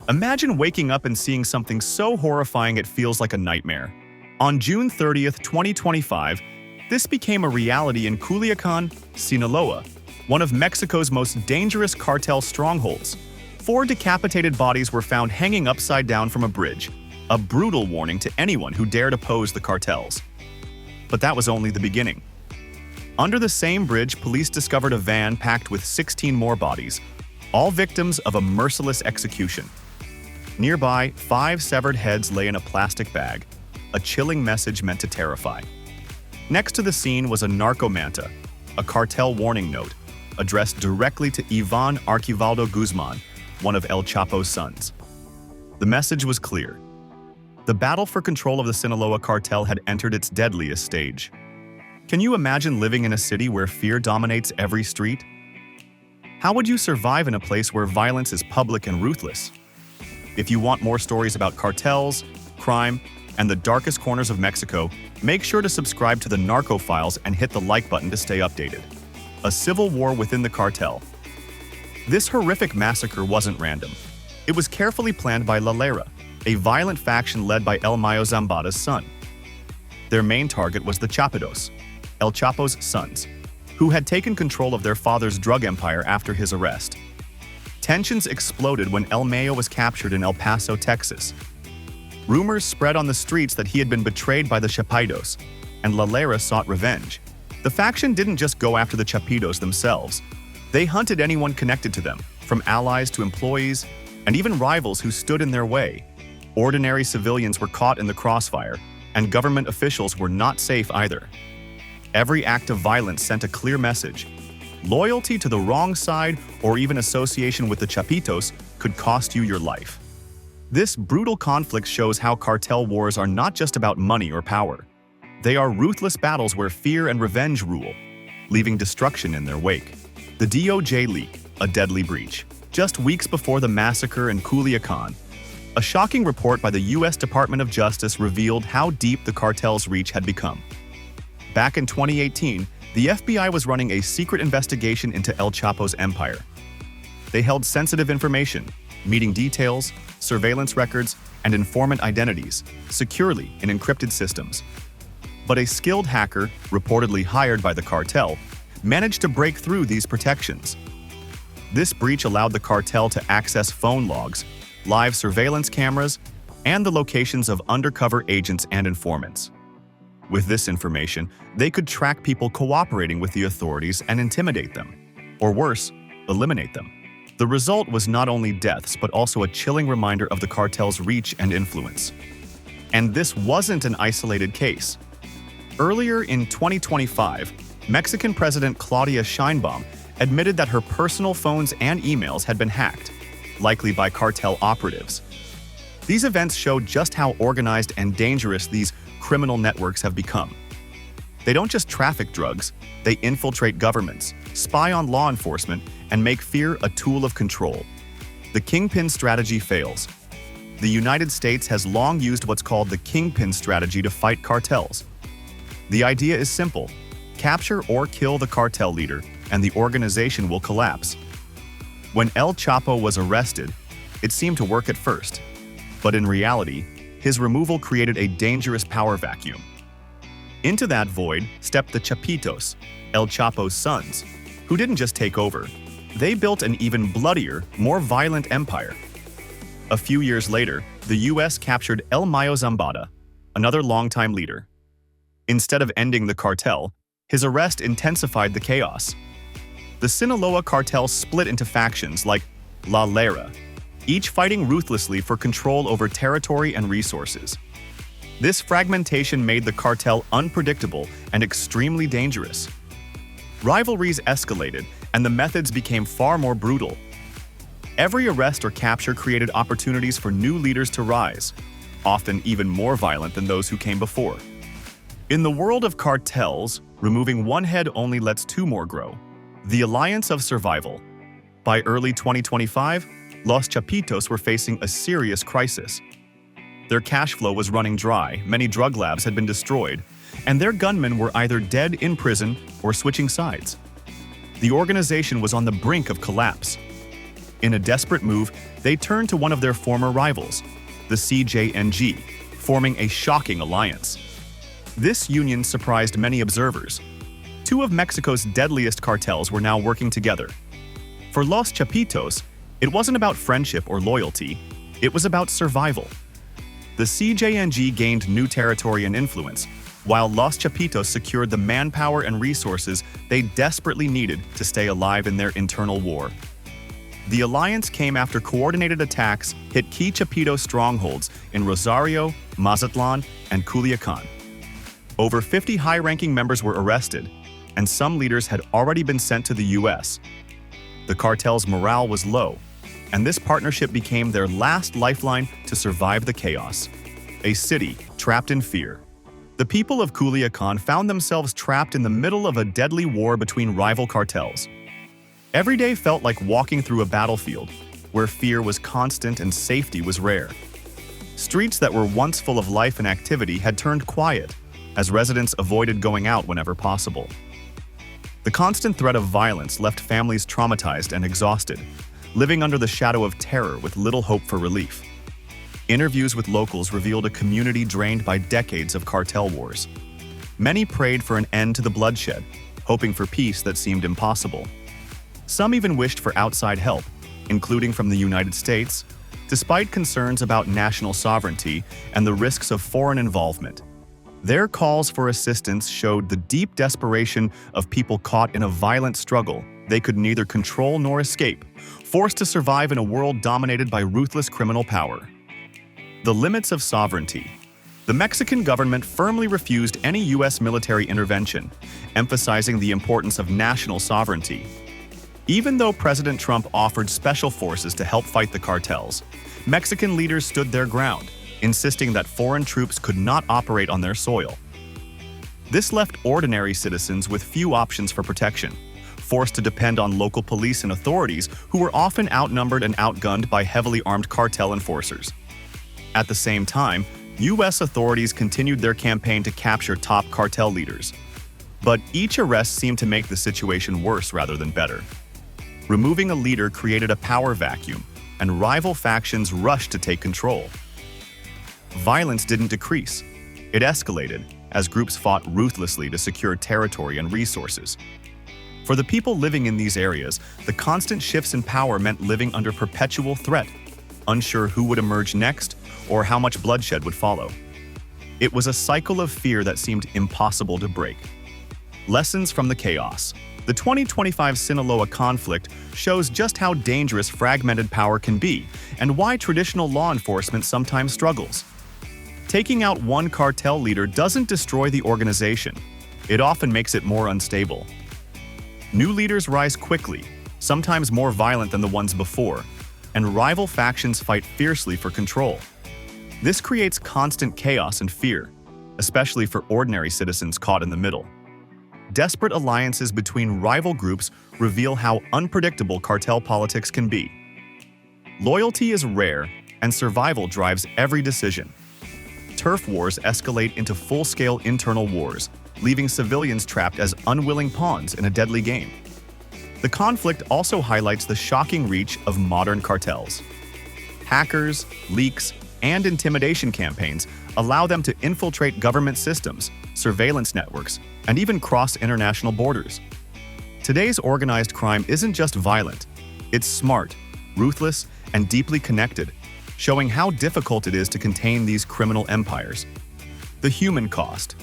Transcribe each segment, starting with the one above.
Imagine waking up and seeing something so horrifying it feels like a nightmare. On June 30th, 2025, this became a reality in Culiacan, Sinaloa, one of Mexico's most dangerous cartel strongholds. 4 decapitated bodies were found hanging upside down from a bridge, a brutal warning to anyone who dared oppose the cartels. But that was only the beginning. Under the same bridge, police discovered a van packed with 16 more bodies, all victims of a merciless execution. Nearby, 5 severed heads lay in a plastic bag, a chilling message meant to terrify. Next to the scene was a narcomanta, a cartel warning note, addressed directly to Iván Archivaldo Guzmán, one of El Chapo's sons. The message was clear. The battle for control of the Sinaloa Cartel had entered its deadliest stage. Can you imagine living in a city where fear dominates every street? How would you survive in a place where violence is public and ruthless? If you want more stories about cartels, crime, and the darkest corners of Mexico, make sure to subscribe to the Narco Files and hit the like button to stay updated. A civil war within the cartel. This horrific massacre wasn't random. It was carefully planned by La Lera, a violent faction led by El Mayo Zambada's son. Their main target was the Chapitos, El Chapo's sons, who had taken control of their father's drug empire after his arrest. Tensions exploded when El Mayo was captured in El Paso, Texas. Rumors spread on the streets that he had been betrayed by the Chapitos, and La Lera sought revenge. The faction didn't just go after the Chapitos themselves. They hunted anyone connected to them, from allies to employees, and even rivals who stood in their way. Ordinary civilians were caught in the crossfire, and government officials were not safe either. Every act of violence sent a clear message. Loyalty to the wrong side or even association with the Chapitos could cost you your life. This brutal conflict shows how cartel wars are not just about money or power. They are ruthless battles where fear and revenge rule, leaving destruction in their wake. The DOJ leak, a deadly breach. Just weeks before the massacre in Culiacan, a shocking report by the U.S. Department of Justice revealed how deep the cartel's reach had become. Back in 2018, the FBI was running a secret investigation into El Chapo's empire. They held sensitive information, meeting details, surveillance records, and informant identities securely in encrypted systems. But a skilled hacker, reportedly hired by the cartel, managed to break through these protections. This breach allowed the cartel to access phone logs, live surveillance cameras, and the locations of undercover agents and informants. With this information, they could track people cooperating with the authorities and intimidate them, or worse, eliminate them. The result was not only deaths but also a chilling reminder of the cartel's reach and influence. And this wasn't an isolated case. Earlier in 2025, Mexican President Claudia Sheinbaum admitted that her personal phones and emails had been hacked, likely by cartel operatives. These events showed just how organized and dangerous these criminal networks have become. They don't just traffic drugs, they infiltrate governments, spy on law enforcement, and make fear a tool of control. The kingpin strategy fails. The United States has long used what's called the kingpin strategy to fight cartels. The idea is simple: capture or kill the cartel leader, and the organization will collapse. When El Chapo was arrested, it seemed to work at first. But in reality, his removal created a dangerous power vacuum. Into that void stepped the Chapitos, El Chapo's sons, who didn't just take over. They built an even bloodier, more violent empire. A few years later, the U.S. captured El Mayo Zambada, another longtime leader. Instead of ending the cartel, his arrest intensified the chaos. The Sinaloa Cartel split into factions like La Lera, each fighting ruthlessly for control over territory and resources. This fragmentation made the cartel unpredictable and extremely dangerous. Rivalries escalated, and the methods became far more brutal. Every arrest or capture created opportunities for new leaders to rise, often even more violent than those who came before. In the world of cartels, removing one head only lets 2 more grow. The alliance of survival. By early 2025, Los Chapitos were facing a serious crisis. Their cash flow was running dry, many drug labs had been destroyed, and their gunmen were either dead in prison or switching sides. The organization was on the brink of collapse. In a desperate move, they turned to one of their former rivals, the CJNG, forming a shocking alliance. This union surprised many observers. Two of Mexico's deadliest cartels were now working together. For Los Chapitos, it wasn't about friendship or loyalty, it was about survival. The CJNG gained new territory and influence, while Los Chapitos secured the manpower and resources they desperately needed to stay alive in their internal war. The alliance came after coordinated attacks hit key Chapito strongholds in Rosario, Mazatlan, and Culiacan. Over 50 high-ranking members were arrested, and some leaders had already been sent to the U.S. The cartel's morale was low, and this partnership became their last lifeline to survive the chaos. A city trapped in fear. The people of Culiacan found themselves trapped in the middle of a deadly war between rival cartels. Every day felt like walking through a battlefield, where fear was constant and safety was rare. Streets that were once full of life and activity had turned quiet, as residents avoided going out whenever possible. The constant threat of violence left families traumatized and exhausted, living under the shadow of terror with little hope for relief. Interviews with locals revealed a community drained by decades of cartel wars. Many prayed for an end to the bloodshed, hoping for peace that seemed impossible. Some even wished for outside help, including from the United States, despite concerns about national sovereignty and the risks of foreign involvement. Their calls for assistance showed the deep desperation of people caught in a violent struggle they could neither control nor escape, forced to survive in a world dominated by ruthless criminal power. The limits of sovereignty. The Mexican government firmly refused any U.S. military intervention, emphasizing the importance of national sovereignty. Even though President Trump offered special forces to help fight the cartels, Mexican leaders stood their ground, insisting that foreign troops could not operate on their soil. This left ordinary citizens with few options for protection, forced to depend on local police and authorities who were often outnumbered and outgunned by heavily armed cartel enforcers. At the same time, U.S. authorities continued their campaign to capture top cartel leaders. But each arrest seemed to make the situation worse rather than better. Removing a leader created a power vacuum, and rival factions rushed to take control. Violence didn't decrease. It escalated as groups fought ruthlessly to secure territory and resources. For the people living in these areas, the constant shifts in power meant living under perpetual threat, unsure who would emerge next or how much bloodshed would follow. It was a cycle of fear that seemed impossible to break. Lessons from the chaos. The 2025 Sinaloa conflict shows just how dangerous fragmented power can be and why traditional law enforcement sometimes struggles. Taking out one cartel leader doesn't destroy the organization. It often makes it more unstable. New leaders rise quickly, sometimes more violent than the ones before, and rival factions fight fiercely for control. This creates constant chaos and fear, especially for ordinary citizens caught in the middle. Desperate alliances between rival groups reveal how unpredictable cartel politics can be. Loyalty is rare, and survival drives every decision. Turf wars escalate into full-scale internal wars, leaving civilians trapped as unwilling pawns in a deadly game. The conflict also highlights the shocking reach of modern cartels. Hackers, leaks, and intimidation campaigns allow them to infiltrate government systems, surveillance networks, and even cross international borders. Today's organized crime isn't just violent, it's smart, ruthless, and deeply connected, showing how difficult it is to contain these criminal empires. The human cost.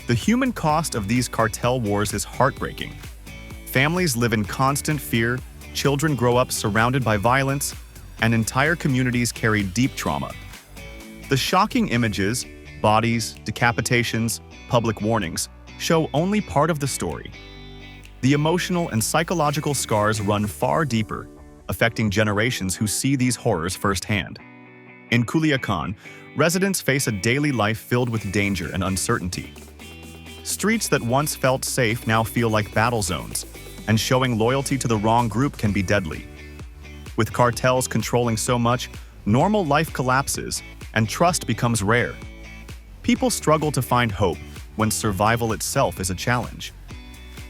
The human cost of these cartel wars is heartbreaking. Families live in constant fear, children grow up surrounded by violence, and entire communities carry deep trauma. The shocking images, bodies, decapitations, public warnings, show only part of the story. The emotional and psychological scars run far deeper, affecting generations who see these horrors firsthand. In Culiacan, residents face a daily life filled with danger and uncertainty. Streets that once felt safe now feel like battle zones, and showing loyalty to the wrong group can be deadly. With cartels controlling so much, normal life collapses, and trust becomes rare. People struggle to find hope when survival itself is a challenge.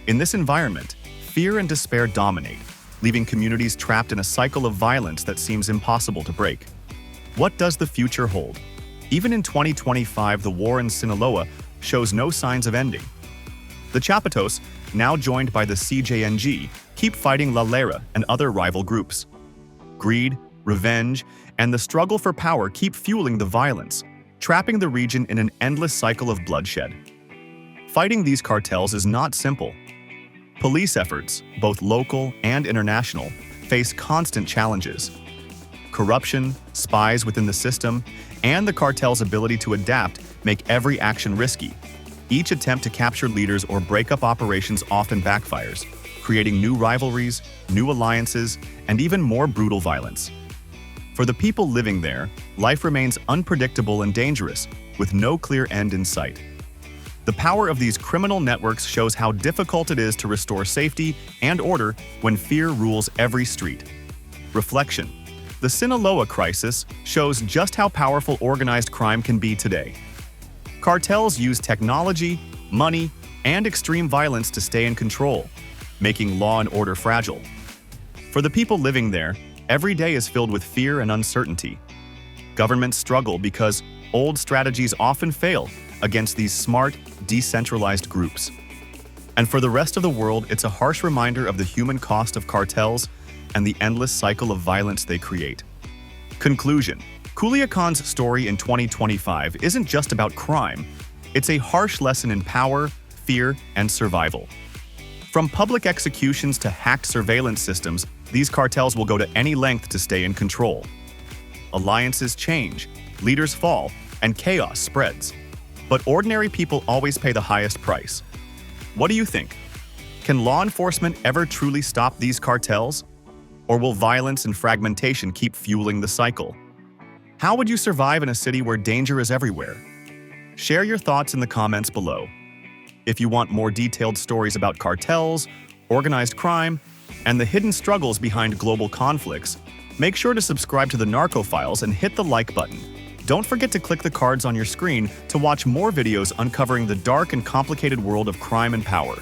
In this environment, fear and despair dominate, leaving communities trapped in a cycle of violence that seems impossible to break. What does the future hold? Even in 2025, the war in Sinaloa shows no signs of ending. The Chapitos, now joined by the CJNG, keep fighting La Lera and other rival groups. Greed, revenge, and the struggle for power keep fueling the violence, trapping the region in an endless cycle of bloodshed. Fighting these cartels is not simple. Police efforts, both local and international, face constant challenges. Corruption, spies within the system, and the cartel's ability to adapt make every action risky. Each attempt to capture leaders or break up operations often backfires, creating new rivalries, new alliances, and even more brutal violence. For the people living there, life remains unpredictable and dangerous, with no clear end in sight. The power of these criminal networks shows how difficult it is to restore safety and order when fear rules every street. Reflection. The Sinaloa crisis shows just how powerful organized crime can be today. Cartels use technology, money, and extreme violence to stay in control, making law and order fragile. For the people living there, every day is filled with fear and uncertainty. Governments struggle because old strategies often fail against these smart, decentralized groups. And for the rest of the world, it's a harsh reminder of the human cost of cartels and the endless cycle of violence they create. Conclusion. Culiacan's story in 2025 isn't just about crime. It's a harsh lesson in power, fear, and survival. From public executions to hacked surveillance systems, these cartels will go to any length to stay in control. Alliances change, leaders fall, and chaos spreads. But ordinary people always pay the highest price. What do you think? Can law enforcement ever truly stop these cartels? Or will violence and fragmentation keep fueling the cycle? How would you survive in a city where danger is everywhere? Share your thoughts in the comments below. If you want more detailed stories about cartels, organized crime, and the hidden struggles behind global conflicts, make sure to subscribe to the Narco Files and hit the like button. Don't forget to click the cards on your screen to watch more videos uncovering the dark and complicated world of crime and power.